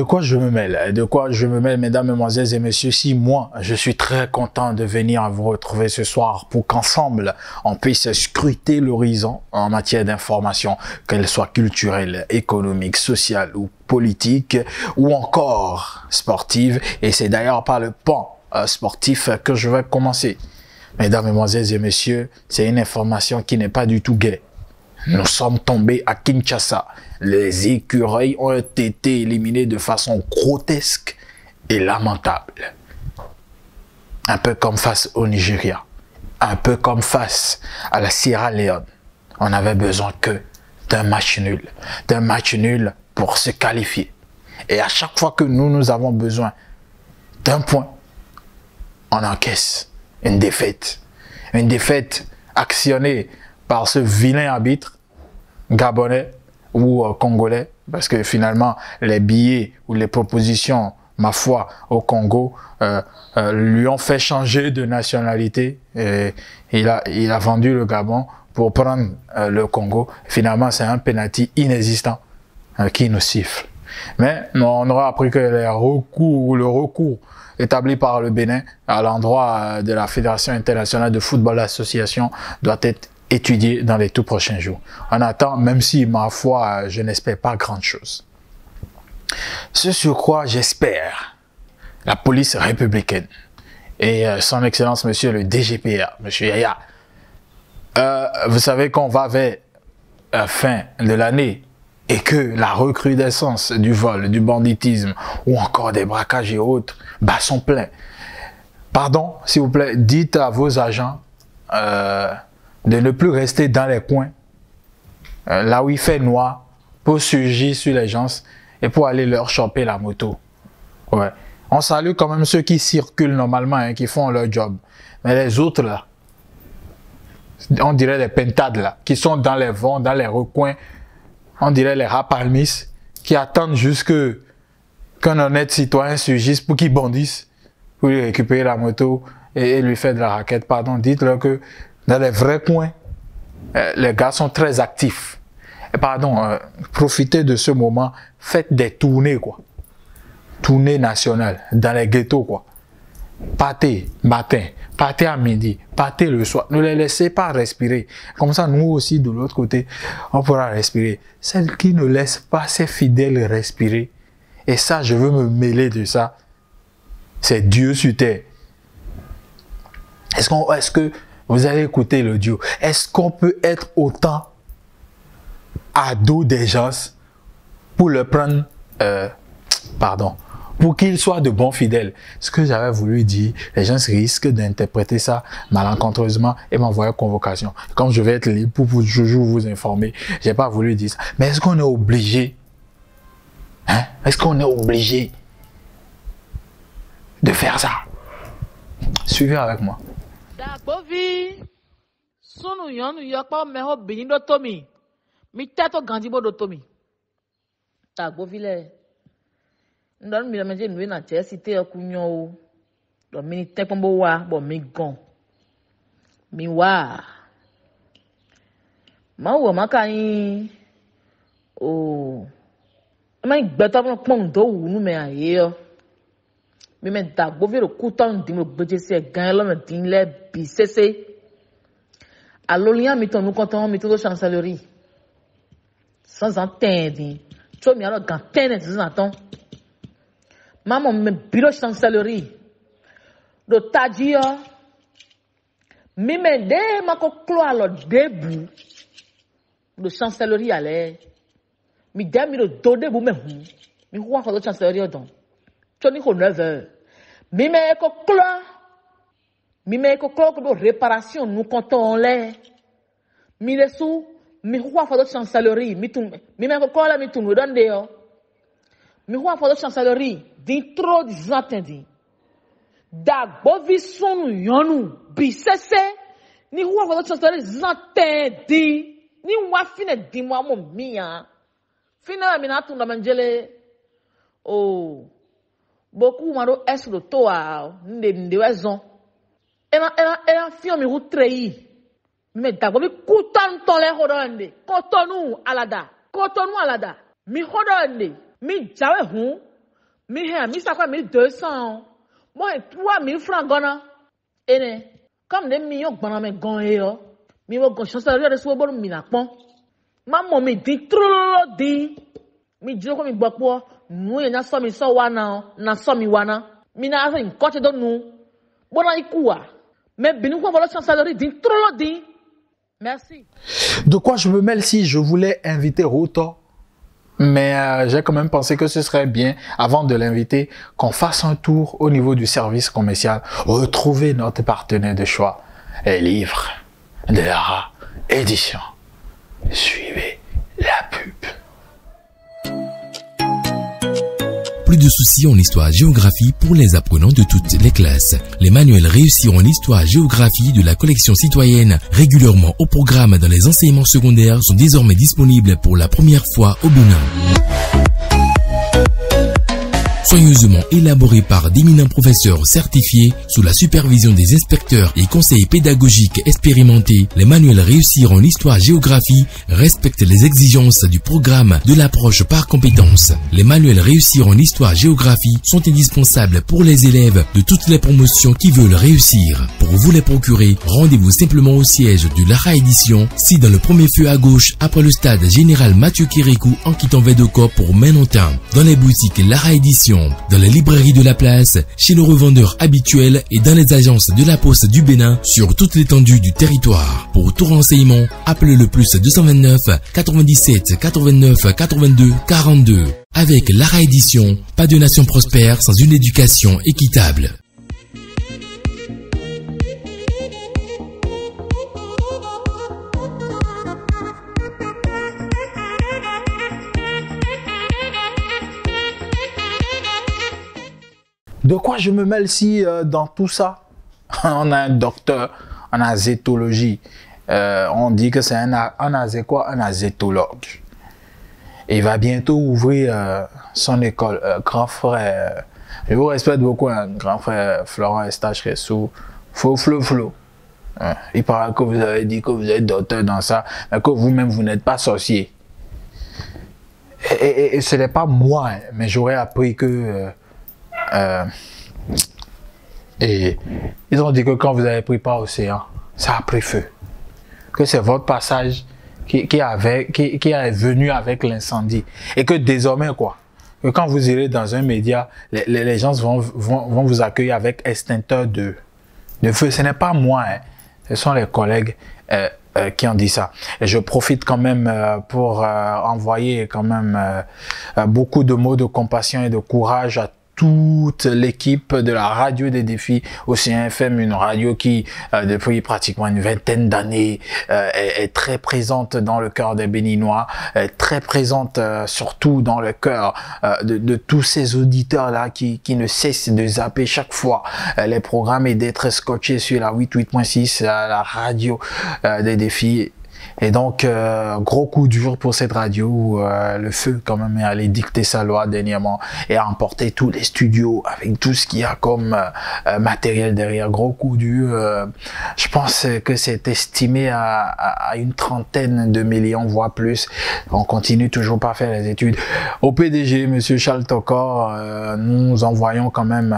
De quoi je me mêle? De quoi je me mêle, mesdames, mesdemoiselles et messieurs? Si moi, je suis très content de venir vous retrouver ce soir pour qu'ensemble, on puisse scruter l'horizon en matière d'information, qu'elle soit culturelle, économique, sociale ou politique, ou encore sportive. Et c'est d'ailleurs par le pan sportif que je vais commencer. Mesdames, mesdemoiselles et messieurs, c'est une information qui n'est pas du tout gaie. Nous sommes tombés à Kinshasa. Les écureuils ont été éliminés de façon grotesque et lamentable. Un peu comme face au Nigeria. Un peu comme face à la Sierra Leone. On n'avait besoin que d'un match nul. D'un match nul pour se qualifier. Et à chaque fois que nous avons besoin d'un point, on encaisse une défaite. Une défaite actionnée par ce vilain arbitre gabonais ou congolais, parce que finalement les billets ou les propositions, ma foi, au Congo lui ont fait changer de nationalité. Et il a vendu le Gabon pour prendre le Congo. Finalement, c'est un penalty inexistant qui nous siffle. Mais on aura appris que le recours établi par le Bénin à l'endroit de la Fédération internationale de football association doit être étudié dans les tout prochains jours. On attend, même si, ma foi, je n'espère pas grand-chose. Ce sur quoi j'espère la police républicaine et son excellence, monsieur le DGPA, monsieur Yaya. Vous savez qu'on va vers la fin de l'année et que la recrudescence du vol, du banditisme ou encore des braquages et autres sont pleins. Pardon, s'il vous plaît, dites à vos agents de ne plus rester dans les coins, là où il fait noir, pour surgir sur les gens et pour aller leur choper la moto. Ouais. On salue quand même ceux qui circulent normalement, qui font leur job. Mais les autres là, on dirait les pentades là, qui sont dans les vents, dans les recoins, on dirait les rapalmis, qui attendent juste qu'un honnête citoyen surgisse pour qu'ils bondissent, pour lui récupérer la moto et lui faire de la raquette. Pardon, dites-leur que dans les vrais coins, les gars sont très actifs. Et pardon, profitez de ce moment, faites des tournées, quoi. Tournées nationales, dans les ghettos, quoi. Partez matin, partez à midi, partez le soir. Ne les laissez pas respirer. Comme ça, nous aussi, de l'autre côté, on pourra respirer. Celles qui ne laissent pas ses fidèles respirer, et ça, je veux me mêler de ça, c'est Dieu sur terre. Est-ce que vous allez écouter l'audio? Est-ce qu'on peut être autant à dos des gens pour le prendre, pour qu'ils soient de bons fidèles? Ce que j'avais voulu dire, les gens risquent d'interpréter ça malencontreusement et m'envoyer convocation. Comme je vais être libre pour toujours vous informer, j'ai pas voulu dire ça. Mais est-ce qu'on est obligé? Hein? Est-ce qu'on est obligé de faire ça? Suivez avec moi. Bovi, sunu yonu yakpa meho bini do tomi, mi tato gandibo do tomi. Ta bovi le, ndon mi lamenje nwe na che cité akunyo o, do mi te pombo wa, bo mi gon, mi wa. Ma wo makani, o, ma igbeto mo pon do wu nu me aye yo. Mais maintenant, bovi le couton dit me budget c'est gain l'homme dit les BCC. Alors lien mettons nous comptons mettons de chancellerie. Sans entendre. Tu me alors gantaine sans entendre. Maman me bureau chancellerie. Do tadia. Mi me de ma ko cloa le debout. De chancellerie aller. Mi de mi do debout me hu. Mi roi ko de chancellerie donc. Tony ko 9h. Mime ko klo ko réparation nous comptons les. Mi lesu mi roi fa de chancellerie mi tun mime ko klo la mi tun don de yo. Mi roi fa de chancellerie din trop d'attendi. Da bovi sonu yonu bi sese ni roi fa de chancellerie zantendi ni wa fine di mo mo mia. Fina mi na tun da manjele. Oh beaucoup maro est le toa nde wezon ela fion mi rutrei me dago mi kutan ton le hodande kotonu alada mi hodande mi jawe hu Mi ça quoi 1200. Moi 3000 francs gona. Ene. Comme des millions gona me gon yo. Mi wo gon chance de so bon mi na pon. Maman mi dit trop di. Mi jiro ko mi gbopo. Nu ye na so mi so wana na so mi wana. Mi na asa in coach do nu. Bona ikuwa. Mais binu ko volo chance de dit trop di. Merci. De quoi je me mêle si je voulais inviter Ruto? Mais j'ai quand même pensé que ce serait bien, avant de l'inviter, qu'on fasse un tour au niveau du service commercial, retrouver notre partenaire de choix, et livre de Lara Édition. Suivez la pub. Plus de soucis en histoire-géographie pour les apprenants de toutes les classes. Les manuels réussir en histoire-géographie de la collection citoyenne, régulièrement au programme dans les enseignements secondaires, sont désormais disponibles pour la première fois au Bénin. Soigneusement élaboré par d'éminents professeurs certifiés sous la supervision des inspecteurs et conseillers pédagogiques expérimentés, les manuels réussir en histoire-géographie respectent les exigences du programme de l'approche par compétences. Les manuels réussir en histoire-géographie sont indispensables pour les élèves de toutes les promotions qui veulent réussir. Pour vous les procurer, rendez-vous simplement au siège de Lara Édition, si dans le premier feu à gauche après le stade général Mathieu Kérékou en quittant Védocor pour Menontin. Dans les boutiques Lara Édition, dans les librairies de la place, chez nos revendeurs habituels et dans les agences de la Poste du Bénin sur toute l'étendue du territoire. Pour tout renseignement, appelez le plus 229 97 89 82 42. Avec Lara Édition, pas de nation prospère sans une éducation équitable. De quoi je me mêle si dans tout ça, on a un docteur en azétologie. On dit que c'est un azétologue. Il va bientôt ouvrir son école. Grand frère, je vous respecte beaucoup, hein, grand frère Florent Estache Ressou, Flo. Il paraît que vous avez dit que vous êtes docteur dans ça, mais que vous-même, vous n'êtes pas sorcier. Et ce n'est pas moi, hein, mais j'aurais appris que... et ils ont dit que quand vous avez pris part au océan, ça a pris feu. Que c'est votre passage qui est venu avec l'incendie. Et que désormais, quoi, que quand vous irez dans un média, les gens vont vous accueillir avec extincteur de feu. Ce n'est pas moi, hein. Ce sont les collègues qui ont dit ça. Et je profite quand même pour envoyer quand même beaucoup de mots de compassion et de courage à toute l'équipe de la radio des défis Océan FM, une radio qui depuis pratiquement une vingtaine d'années est très présente dans le cœur des Béninois, très présente surtout dans le cœur de tous ces auditeurs là qui ne cessent de zapper chaque fois les programmes et d'être scotchés sur la 88.6, la radio des défis. Et donc, gros coup dur pour cette radio où le feu quand même est allé dicter sa loi dernièrement et a emporté tous les studios avec tout ce qu'il y a comme matériel derrière. Gros coup dur. Je pense que c'est estimé à une trentaine de millions, voire plus. On continue toujours pas à faire les études. Au PDG, Monsieur Charles Tokor, nous envoyons quand même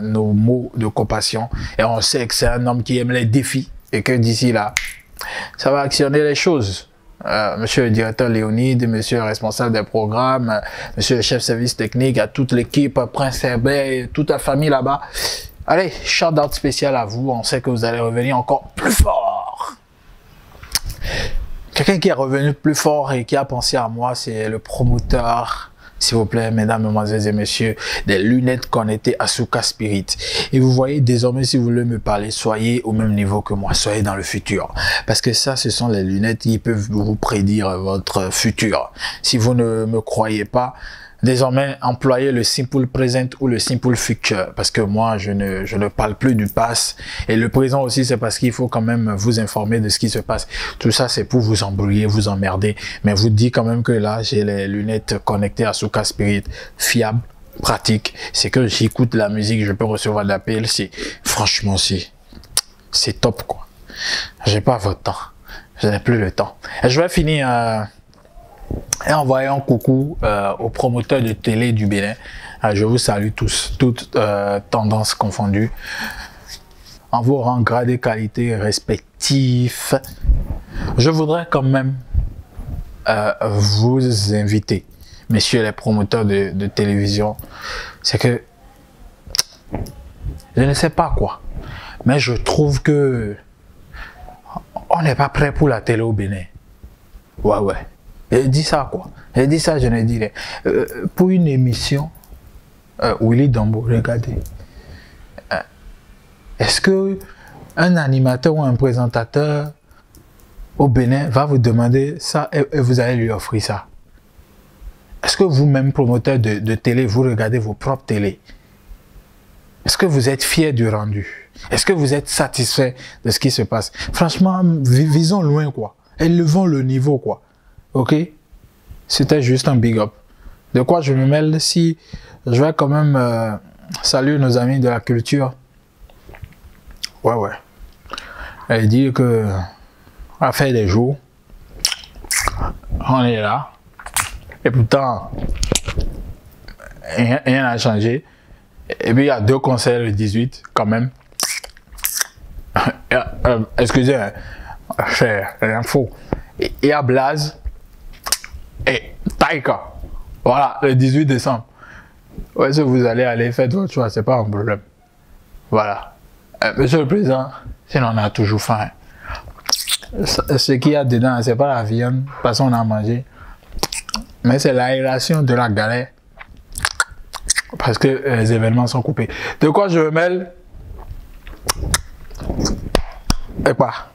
nos mots de compassion. Et on sait que c'est un homme qui aime les défis et que d'ici là, ça va actionner les choses. Monsieur le directeur Léonide, monsieur le responsable des programmes, monsieur le chef service technique, à toute l'équipe, Prince Herbert, toute la famille là-bas. Allez, shout-out spécial à vous. On sait que vous allez revenir encore plus fort. Quelqu'un qui est revenu plus fort et qui a pensé à moi, c'est le promoteur, s'il vous plaît, mesdames, mesdemoiselles et messieurs, des lunettes connectées Asuka Spirit. Et vous voyez, désormais, si vous voulez me parler, soyez au même niveau que moi, soyez dans le futur. Parce que ça, ce sont les lunettes qui peuvent vous prédire votre futur. Si vous ne me croyez pas, désormais, employez le simple present ou le simple future. Parce que moi, je ne parle plus du passé. Et le présent aussi, c'est parce qu'il faut quand même vous informer de ce qui se passe. Tout ça, c'est pour vous embrouiller, vous emmerder. Mais vous dites quand même que là, j'ai les lunettes connectées à Asuka Spirit, fiables, pratiques. C'est que j'écoute la musique, je peux recevoir de l'appel. Franchement, c'est top, quoi. J'ai pas votre temps. Je n'ai plus le temps. Et je vais finir Et envoyer un coucou aux promoteurs de télé du Bénin. Je vous salue tous, toutes tendances confondues. En vos rangs, grades et qualités respectifs, je voudrais quand même vous inviter, messieurs les promoteurs de télévision. C'est que, je ne sais pas quoi, mais je trouve que on n'est pas prêt pour la télé au Bénin. Ouais. Je dis ça quoi. Je dis ça, je ne dis rien. Pour une émission, Willy Dombo, regardez. Est-ce que un animateur ou un présentateur au Bénin va vous demander ça et vous allez lui offrir ça? Est-ce que vous-même, promoteur de télé, vous regardez vos propres télés? Est-ce que vous êtes fier du rendu? Est-ce que vous êtes satisfait de ce qui se passe? Franchement, visons loin quoi. Élevons le niveau quoi. Ok? C'était juste un big up. De quoi je me mêle si je vais quand même saluer nos amis de la culture. Ouais. Elle dit que à faire des jours, on est là. Et pourtant, rien n'a changé. Et puis il y a 2 concerts le 18 quand même. Excusez, c'est l'info. Il y a Blaze et Taika. Voilà, le 18 décembre. Ouais, si vous allez aller, faites votre choix, c'est pas un problème. Voilà. Monsieur le Président, sinon on a toujours faim. Ce qu'il y a dedans, c'est pas la viande, parce qu'on a mangé. Mais c'est l'aération de la galère. Parce que les événements sont coupés. De quoi je me mêle? Et pas.